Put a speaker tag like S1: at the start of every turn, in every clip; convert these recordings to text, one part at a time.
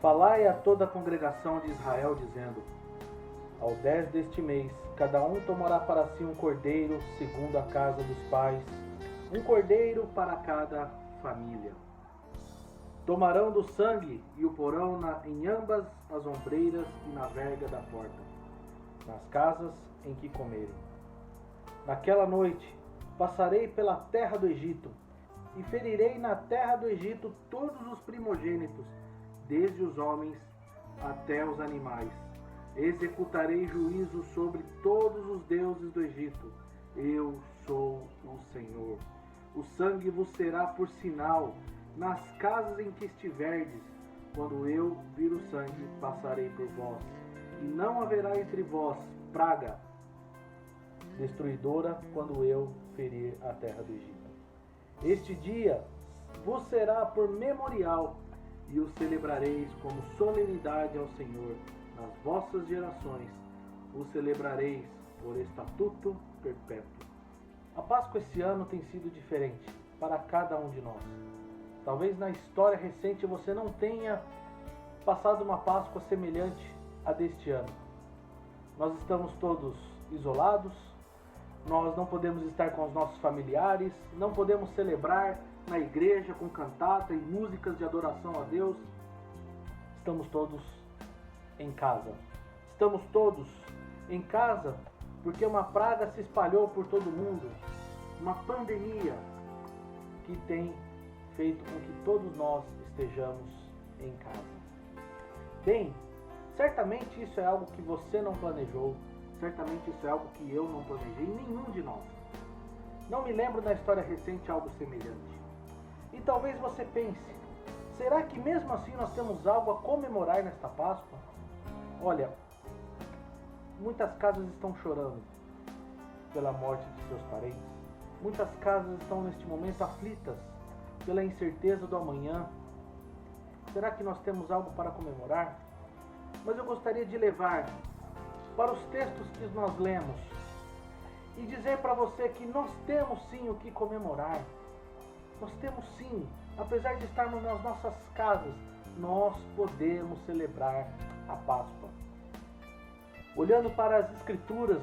S1: Falai a toda a congregação de Israel, dizendo: ao 10 deste mês, cada um tomará para si um cordeiro, segundo a casa dos pais, um cordeiro para cada família. Tomarão do sangue e o porão em ambas as ombreiras e na verga da porta, nas casas em que comerem. Naquela noite passarei pela terra do Egito, e ferirei na terra do Egito todos os primogênitos, desde os homens até os animais. Executarei juízo sobre todos os deuses do Egito. Eu sou o Senhor. O sangue vos será por sinal nas casas em que estiverdes. Quando eu vir o sangue, passarei por vós, e não haverá entre vós praga destruidora quando eu ferir a terra do Egito. Este dia vos será por memorial, e o celebrareis como solenidade ao Senhor nas vossas gerações. O celebrareis por estatuto perpétuo. A Páscoa esse ano tem sido diferente para cada um de nós. Talvez na história recente você não tenha passado uma Páscoa semelhante à deste ano. Nós estamos todos isolados, nós não podemos estar com os nossos familiares, não podemos celebrar na igreja com cantata e músicas de adoração a Deus. Estamos todos em casa. Estamos todos em casa porque uma praga se espalhou por todo mundo, uma pandemia que tem feito com que todos nós estejamos em casa. Bem, certamente isso é algo que você não planejou, certamente isso é algo que eu não planejei, nenhum de nós. Não me lembro na história recente algo semelhante. E talvez você pense, será que mesmo assim nós temos algo a comemorar nesta Páscoa? Olha, muitas casas estão chorando pela morte de seus parentes. Muitas casas estão neste momento aflitas pela incerteza do amanhã. Será que nós temos algo para comemorar? Mas eu gostaria de levar para os textos que nós lemos e dizer para você que nós temos sim o que comemorar. Nós temos sim, apesar de estarmos nas nossas casas, nós podemos celebrar a Páscoa. Olhando para as Escrituras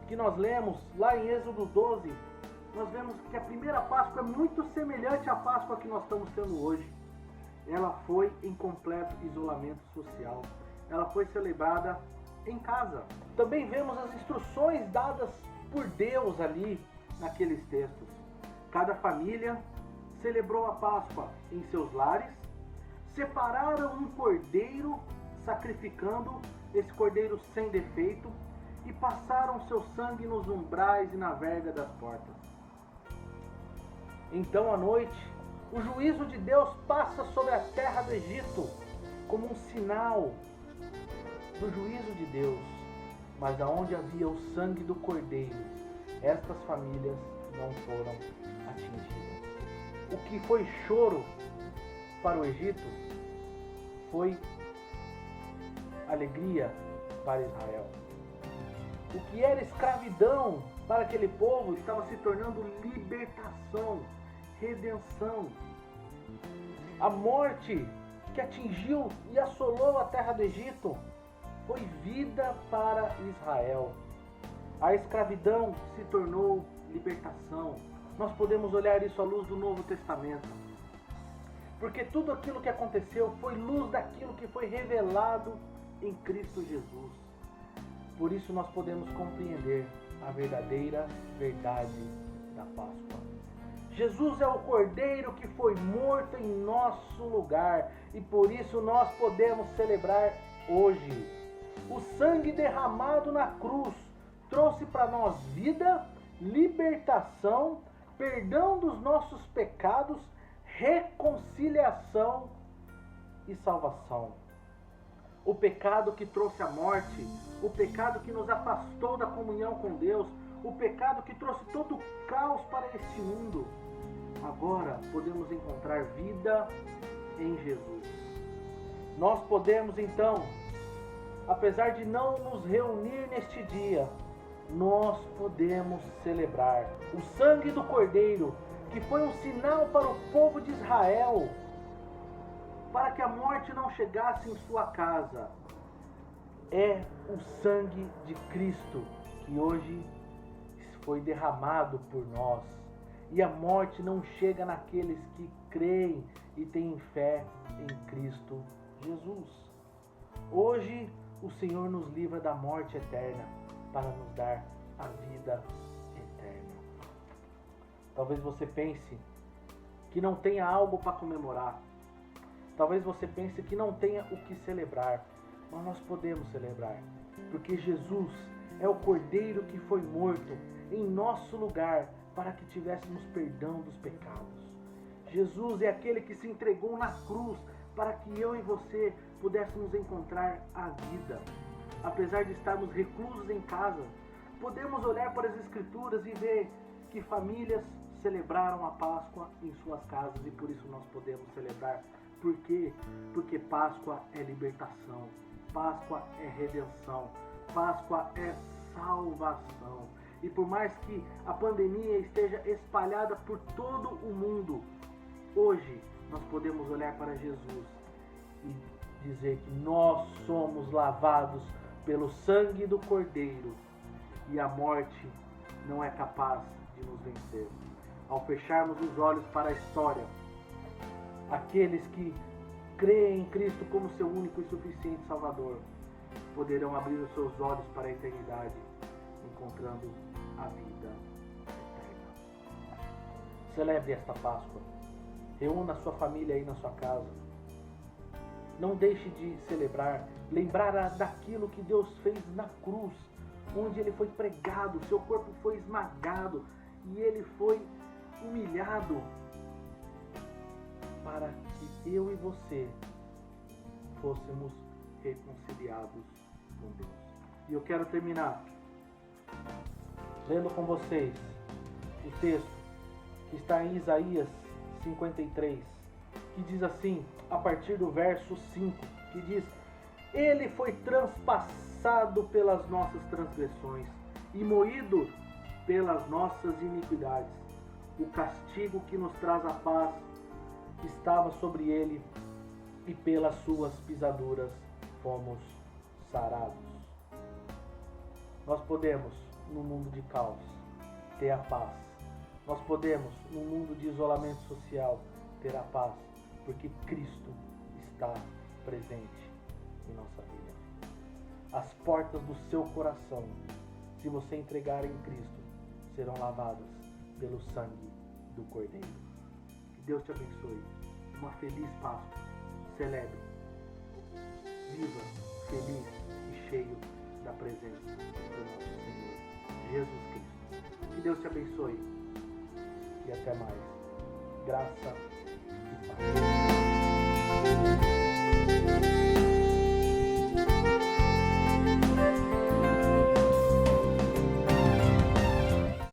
S1: que nós lemos lá em Êxodo 12, nós vemos que a primeira Páscoa é muito semelhante à Páscoa que nós estamos tendo hoje. Ela foi em completo isolamento social. Ela foi celebrada em casa. Também vemos as instruções dadas por Deus ali naqueles textos. Cada família celebrou a Páscoa em seus lares, separaram um cordeiro, sacrificando esse cordeiro sem defeito, e passaram seu sangue nos umbrais e na verga das portas. Então à noite, o juízo de Deus passa sobre a terra do Egito como um sinal do juízo de Deus. Mas aonde havia o sangue do cordeiro, estas famílias não foram atingidas. O que foi choro para o Egito foi alegria para Israel. O que era escravidão para aquele povo estava se tornando libertação, redenção. A morte que atingiu e assolou a terra do Egito foi vida para Israel. A escravidão se tornou libertação. Nós podemos olhar isso à luz do Novo Testamento. Porque tudo aquilo que aconteceu foi luz daquilo que foi revelado em Cristo Jesus. Por isso nós podemos compreender a verdadeira verdade da Páscoa. Jesus é o Cordeiro que foi morto em nosso lugar e por isso nós podemos celebrar hoje. O sangue derramado na cruz trouxe para nós vida, libertação, perdão dos nossos pecados, reconciliação e salvação. O pecado que trouxe a morte, o pecado que nos afastou da comunhão com Deus, o pecado que trouxe todo o caos para este mundo, agora podemos encontrar vida em Jesus. Nós podemos então, apesar de não nos reunir neste dia, nós podemos celebrar o sangue do Cordeiro, que foi um sinal para o povo de Israel, para que a morte não chegasse em sua casa. É o sangue de Cristo que hoje foi derramado por nós. E a morte não chega naqueles que creem e têm fé em Cristo Jesus. Hoje o Senhor nos livra da morte eterna para nos dar a vida eterna. Talvez você pense que não tenha algo para comemorar. Talvez você pense que não tenha o que celebrar. Mas nós podemos celebrar, porque Jesus é o Cordeiro que foi morto em nosso lugar para que tivéssemos perdão dos pecados. Jesus é aquele que se entregou na cruz para que eu e você pudéssemos encontrar a vida. Apesar de estarmos reclusos em casa, podemos olhar para as Escrituras e ver que famílias celebraram a Páscoa em suas casas e por isso nós podemos celebrar. Por quê? Porque Páscoa é libertação, Páscoa é redenção, Páscoa é salvação. E por mais que a pandemia esteja espalhada por todo o mundo, hoje nós podemos olhar para Jesus e dizer que nós somos lavados pelo sangue do Cordeiro e a morte não é capaz de nos vencer. Ao fecharmos os olhos para a história, aqueles que creem em Cristo como seu único e suficiente Salvador poderão abrir os seus olhos para a eternidade, encontrando a vida eterna. Celebre esta Páscoa. Reúna a sua família aí na sua casa. Não deixe de celebrar, lembrar daquilo que Deus fez na cruz, onde ele foi pregado, seu corpo foi esmagado e ele foi humilhado para que eu e você fôssemos reconciliados com Deus. E eu quero terminar lendo com vocês o texto que está em Isaías 53, que diz assim, a partir do verso 5, que diz: Ele foi transpassado pelas nossas transgressões e moído pelas nossas iniquidades. O castigo que nos traz a paz estava sobre ele, e pelas suas pisaduras fomos sarados. Nós podemos, no mundo de caos, ter a paz. Nós podemos, no mundo de isolamento social, ter a paz, porque Cristo está presente em nossa vida. As portas do seu coração, se você entregar em Cristo, serão lavadas pelo sangue do Cordeiro. Que Deus te abençoe. Uma feliz Páscoa. Celebre. Viva feliz e cheio da presença do nosso Senhor Jesus Cristo. Que Deus te abençoe. E até mais. Graça e paz.